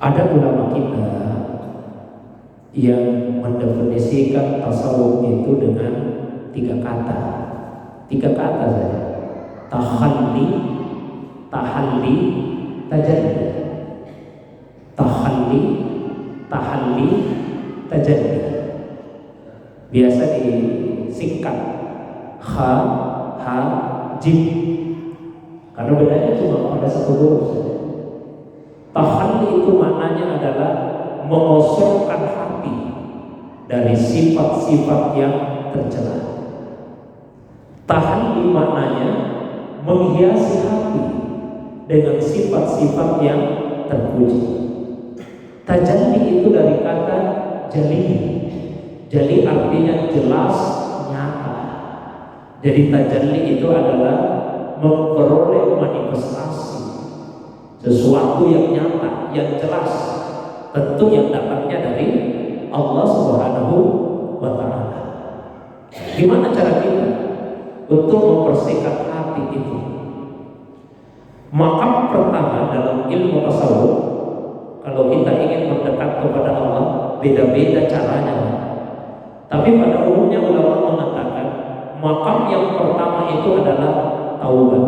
Ada ulama kita yang mendefinisikan tasawuf itu dengan tiga kata saja: tahalli, tahalli, tajalli. Tahalli, tahalli, tajalli. Biasa disingkat ha, jim, karena bedanya cuma pada satu huruf saja. Tahalli itu maknanya adalah mengosongkan hati dari sifat-sifat yang tercela. Tahalli maknanya menghiasi hati dengan sifat-sifat yang terpuji. Tajalli itu dari kata jali. Jali artinya jelas, nyata. Jadi tajalli itu adalah memperoleh manifestasi sesuatu yang nyata, yang jelas, tentu yang datangnya dari Allah Subhanahu wa Ta'ala. Gimana cara kita untuk membersihkan hati itu? Maka pertama dalam ilmu tasawuf, kalau kita ingin mendekat kepada Allah, beda-beda caranya. Tapi pada umumnya ulama mengatakan makam yang pertama itu adalah taubat.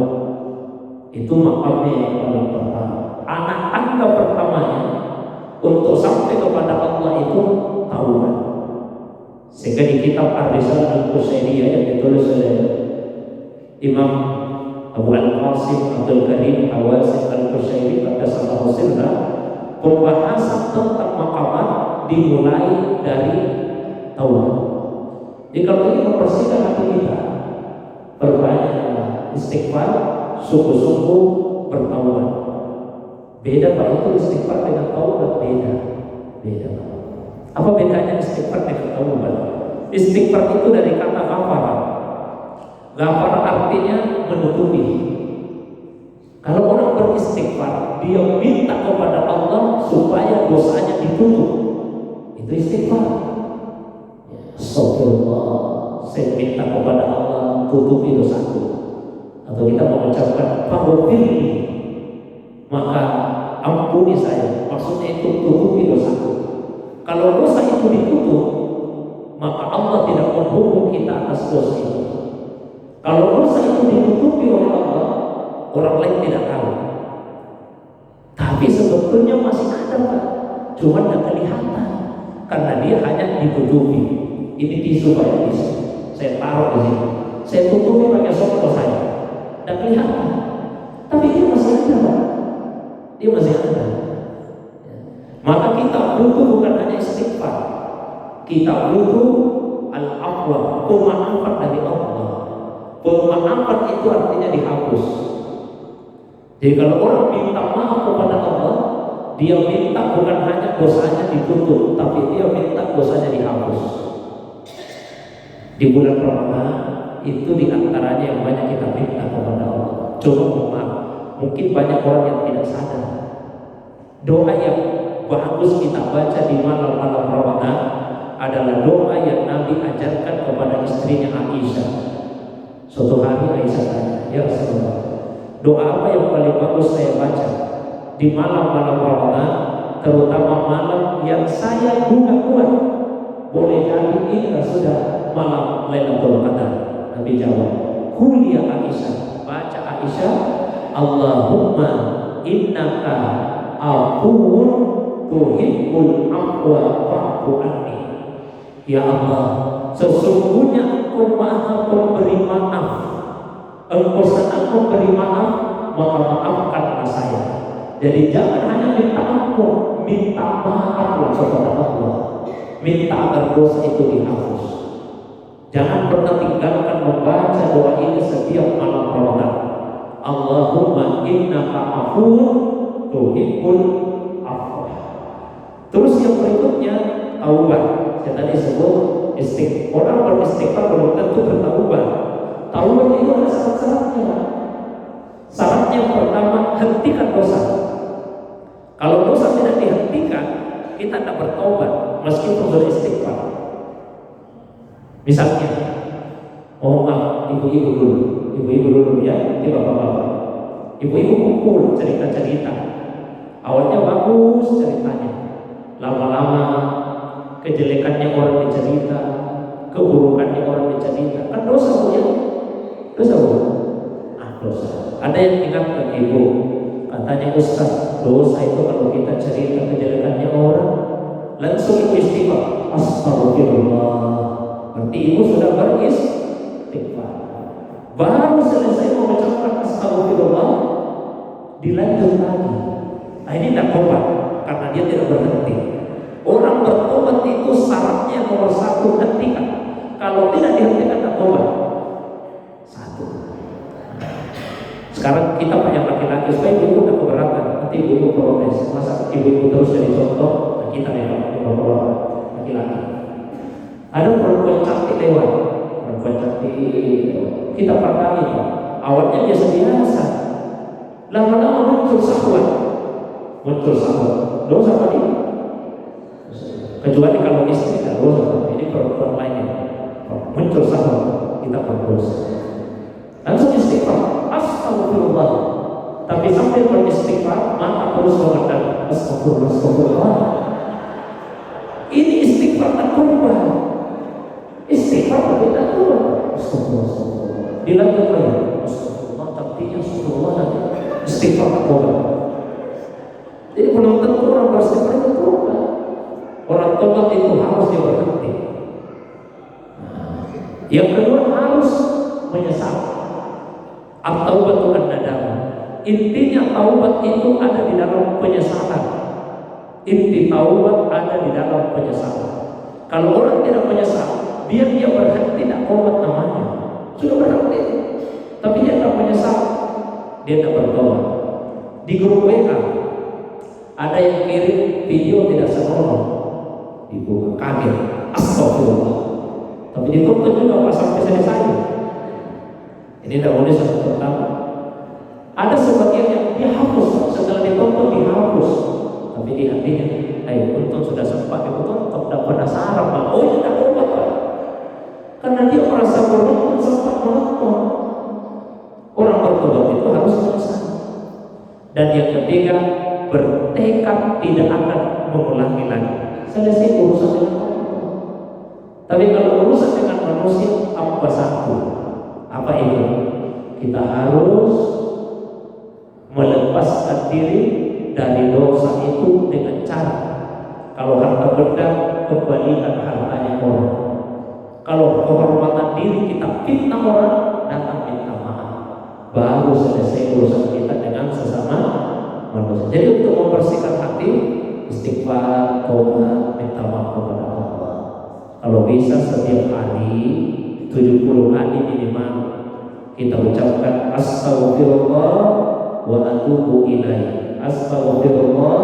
Itu makamnya yang paling pertama. Anak tangga pertamanya untuk sampai kepada Allah itu taubat. Sehingga di kitab Ar-Risalah Al-Qusairiyah yang ditulis oleh Imam Abu Al-Qasim Abdul Karim Hawazi Al-Qusairi pada salah sirna, pembahasan tentang makamat dimulai dari taubat. Jadi kalau ingin membersihkan hati kita, perbanyak istighfar, sungguh-sungguh bertaubat. Beda Pak, itu istighfar dengan taubat beda. Apa bedanya istighfar dengan taubat? Istighfar itu dari kata ghafara. Ghafara artinya menutupi. Kalau orang beristighfar, dia minta kepada Allah supaya dosanya ditutup. Itu istighfar. Astagfirullah, saya minta kepada Allah tutupi dosaku. Atau kita mengucapkan faghfirli, maka ampuni saya, maksudnya itu tutupi dosaku. Kalau dosa itu ditutup, maka Allah tidak menghukum kita atas dosa itu. Kalau dosa itu ditutupi oleh Allah, orang lain tidak tahu. Tapi sebetulnya masih ada Pak, cuma tidak kelihatan karena dia hanya ditutupi. Ini tisu Pak, tisu. Saya taruh di sini, saya tutupi pakai songkok saya. Dan kelihatan, tapi dia masih ada Pak. Dia masih ada. Maka kita butuh bukan hanya istighfar, kita butuh al-afwa, pemaafan dari Allah. Pemaafan itu artinya dihapus. Jadi kalau orang minta maaf kepada Allah, dia minta bukan hanya dosanya ditutup, tapi dia minta dosanya dihapus. Di bulan Ramadan itu diantaranya yang banyak kita minta kepada Allah. Coba maaf, mungkin banyak orang yang tidak sadar. Doa yang bagus kita baca di malam-malam Ramadan adalah doa yang Nabi ajarkan kepada istrinya Aisyah. Suatu hari Aisyah tanya, ya Rasulullah, doa apa yang paling bagus saya baca di malam-malam Ramadan, terutama malam yang saya buka kuat? Boleh jadi ini sudah malam Lailatul Qadar. Nabi jawab, qul ya Aisyah, baca Aisyah, Allahumma innaka afuwun tuhibbul afwa fa'fu anni. Ya Allah, sesungguhnya Engkau Maha Pemberi maaf. Engkau senang memberi maaf, maka maafkanlah saya. Jadi jangan hanya minta ampun, minta maaflah kepada Allah. Minta agar dosa itu dihapus. Jangan pernah tinggalkan membaca doa ini setiap malam Ramadan. Allahumma innaka afuwun tuhibbul afwa. Terus yang berikutnya taubat. Saya tadi sebut orang beristighfar belum tentu bertaubat. Taubat itu ada syarat-syaratnya. Syaratnya yang pertama, hentikan dosa. Kalau dosa tidak dihentikan, kita tidak bertaubat meskipun beristighfar. Misalnya, oh maaf, ibu-ibu dulu ya, nanti bapak-bapak. Ibu-ibu kumpul cerita-cerita. Awalnya bagus ceritanya, lama-lama kejelekannya orang dicerita, keburukannya orang dicerita. Kan dosa ya, dosa bukan? Dosa. Ada yang ingat ke ibu, katanya Ustaz, dosa itu kalau kita cerita kejelekannya orang, langsung ibu istighfar, astagfirullah. Berarti ibu sudah beristighfar. Baru selesai mengucapkan astagfirullah, dilanjut lagi. Nah, ini tidak tobat karena dia tidak berhenti. Orang bertobat itu syaratnya nomor satu, hentikan. Kalau tidak dihentikan, tidak tobat. Satu. Sekarang kita banyak laki-laki, supaya ibu tidak keberatan, nanti ibu protes. Masa ibu terus jadi contoh, nah kita memang laki-laki. Ada perempuan cantik lewat, perempuan cantik, kita pernah itu. Awalnya biasa-biasa, lama-lama muncul syahwat. Dosa apa ini? Kecuali kalau istri tidak dosa, ini perempuan lainnya. Muncul syahwat, kita berdosa. Langsung istighfar, astagfirullah. Tapi sampai beristighfar, maka terus mengatakan astagfirullah. Ini istighfar tak berubah. Istighfar tapi tak berubah. Astagfirullah. Dilanjut lagi. Astagfirullah, taktinya astagfirullah dan istighfar tak berubah. Jadi belum tentu orang beristighfar itu berubah. Orang tobat itu harus dia berhenti. Yang kedua harus menyesal. At-taubatu an-nadamah. Intinya taubat itu ada di dalam penyesalan. Inti taubat ada di dalam penyesalan. Kalau orang tidak menyesal, biar dia berhenti tidak taubat namanya. Sudah berhenti, tapi dia tidak menyesal, dia tidak bertobat. Di grup WA ada yang kirim video tidak senonoh, dibuka kaget, astagfirullah. Tapi ditonton juga pas sampai selesai. Ini tidak boleh satu pertama. Ada sebagian yang dihapus, setelah ditonton dihapus. Tapi di hatinya, ayo untung sudah sempat ditonton, tidak penasaran, Pak. Oh ini tidak berubah, Pak. Karena dia merasa beruntung sempat menonton. Orang bertobat itu harus menyesal. Dan yang ketiga, bertekad tidak akan mengulangi lagi. Selesai urusan dengan Allah. Tapi kalau urusan dengan manusia, apa satu? Apa itu? Kita harus melepaskan diri dari dosa itu dengan cara, kalau harta benda, kembalikan hartanya orang. Kalau kehormatan diri kita fitnah orang, datang minta maaf. Baru selesai urusan kita dengan sesama manusia. Jadi untuk membersihkan hati, istighfar, taubat, minta maaf kepada Allah. Kalau bisa setiap hari 70 kali minimal kita ucapkan astagfirullah wa atubu ilaih, astagfirullah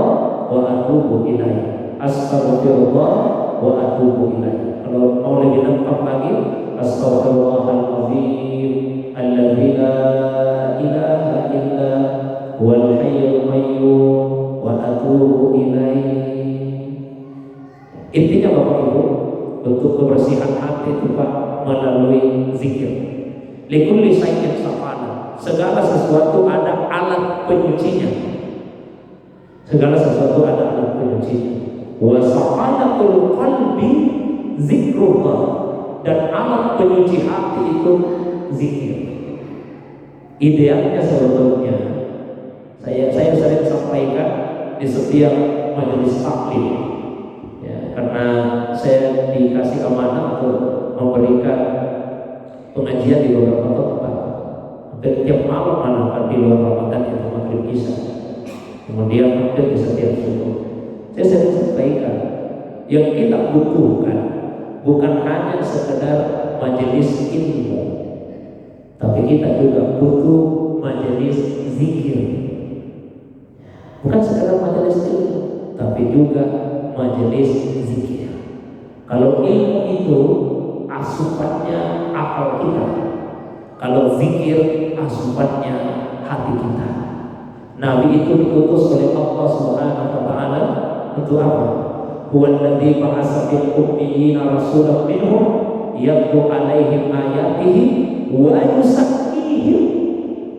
wa atubu ilaih, astagfirullah wa atubu ilaih. Kalau mau lebih lengkap lagi, astaghfirullahaladzim alladzi la ilaha illa huwal hayyul qayyum wa atubu ilaih. Intinya Bapak Ibu, untuk kebersihan hati itu Pak melalui zikir. Likulli syai'in safana. Segala sesuatu ada alat penyucinya. Segala sesuatu ada alat penyucinya. Wa safanatul qalbi zikrullah. Dan alat penyuci hati itu zikir. Idealnya sebetulnya saya sering sampaikan di setiap majelis taklim. Ya, karena saya dikasih amanah untuk memberikan pengajian di beberapa tempat. Hampir tiap malam malah di luar Ramadan itu maghrib isya. Kemudian hampir di setiap subuh. Saya sering sampaikan yang kita butuhkan bukan hanya sekedar majelis ilmu, tapi kita juga butuh majelis zikir. Bukan sekedar majelis ilmu, tapi juga majelis zikir. Kalau ilmu itu asupannya akal kita, kalau zikir asupannya hati kita. Nabi itu diutus oleh Allah Subhanahu wa taala untuk apa? Huwallazi ba'atsa fil ummiyina rasulan minhum yatlu 'alaihim ayatihi wa yuzakkihim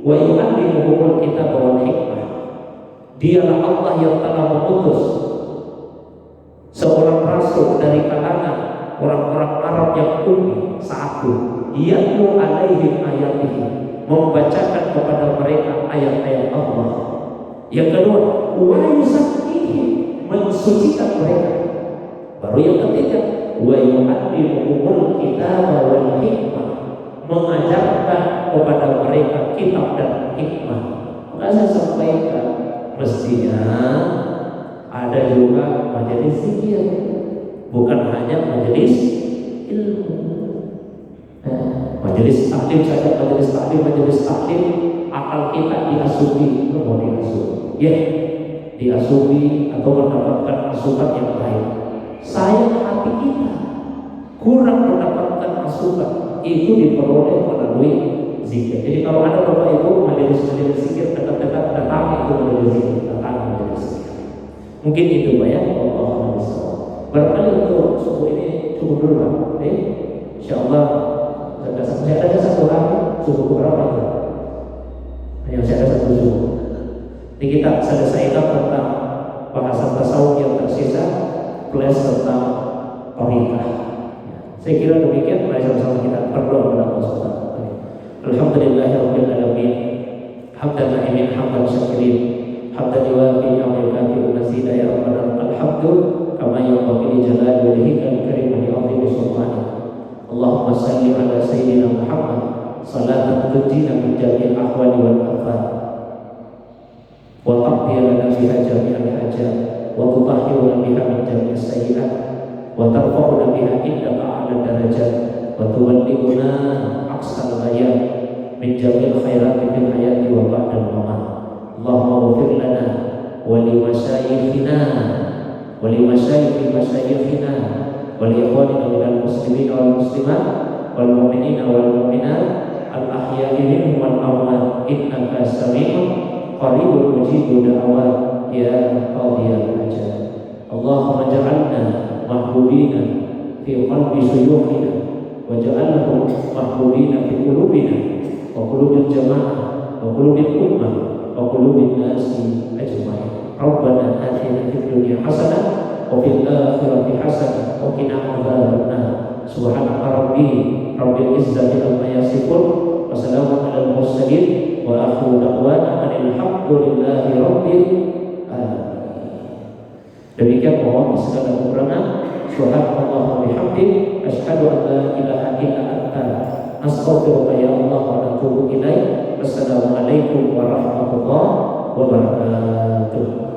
wa yu'allimuhumul kitaba wal hikmah. Dialah Allah yang telah mengutus seorang rasul dari kalangan orang-orang Arab yang ummi. Satu, yatlu alaihim ayatihi, membacakan kepada mereka ayat-ayat Allah. Yang kedua, wa yuzakkihim, mensucikan mereka. Baru yang ketiga, wa yu'allimuhumul kitaba wal hikmah, mengajarkan kepada mereka kitab dan hikmah. Maka saya sampaikan, mestinya ada juga majelis zikir, bukan hanya majelis ilmu. Majelis taklim saja, majelis taklim, akal kita diasuhi, mau diasuhi, ya, diasuhi atau mendapatkan masukan yang baik. Sayang hati kita kurang mendapatkan masukan, itu diperoleh melalui zikir. Jadi kalau ada bapak ibu majelis zikir, dekat-dekat datang itu majelis zikir, datang majelis zikir. Mungkin itu Pak ya. Allah barangkali untuk subuh ini cukup dulu Pak. Insyaallah saya ada satu lagi subuh berapa itu? Hanya saya ada satu subuh. Ini kita selesaikan tentang bahasan tasawuf yang tersisa plus tentang tariqah. Saya kira demikian. Mari sama-sama kita berdoa kepada Allah Subhanahu wa taala. Alhamdulillahirabbil alamin. Hamdan na'imin hamdan syakirin. Hamdan yuwafi ni'amahu mazida ya rabbana alhamdu kama yanbaghi li jalali wajhikal karim wa li 'azimi sultanik. Allahumma salli ala sayyidina Muhammad salatan tunjina min jami'il ahwali wal afat wa taqdi lana biha jami'al hajat wa tutahhiruna biha min jami'is sayyi'at wa tarfa'una biha indaka a'la darajat wa tuwallighuna aqsal ghayat min jami'il khairati fil hayati wa ba'dal mamat. Allahumma ighfir lana wa li masyayikhina wa li masyayikhi masyayikhina wa li ikhwanina minal muslimin wal muslimat wal mu'minina wal mu'minat al ahya'i minhum wal amwat innaka sami'un qaribun mujibud da'awat ya qadiyal hajat. Allahumma ja'alna mahbubina fi qalbi suyukhina wa ja'alhum mahbubina fi qulubina wa qulubil jamaah wa qulubil ummah wa qulubin nasi ajma'in. Rabbana atina fid dunya hasanah wa fil akhirati hasanah wa qina adzabannar. Subhanaka rabbil izzati amma yasifun wa salamun alal mursalin wa akhiru da'wana alhamdulillahi rabbil alamin. Demikian mohon segala kekurangan. Subhanallah wa bihamdihi asyhadu an la ilaha illa anta astaghfiruka ya Allah wa atubu ilaik. Wassalamualaikum warahmatullahi wabarakatuh.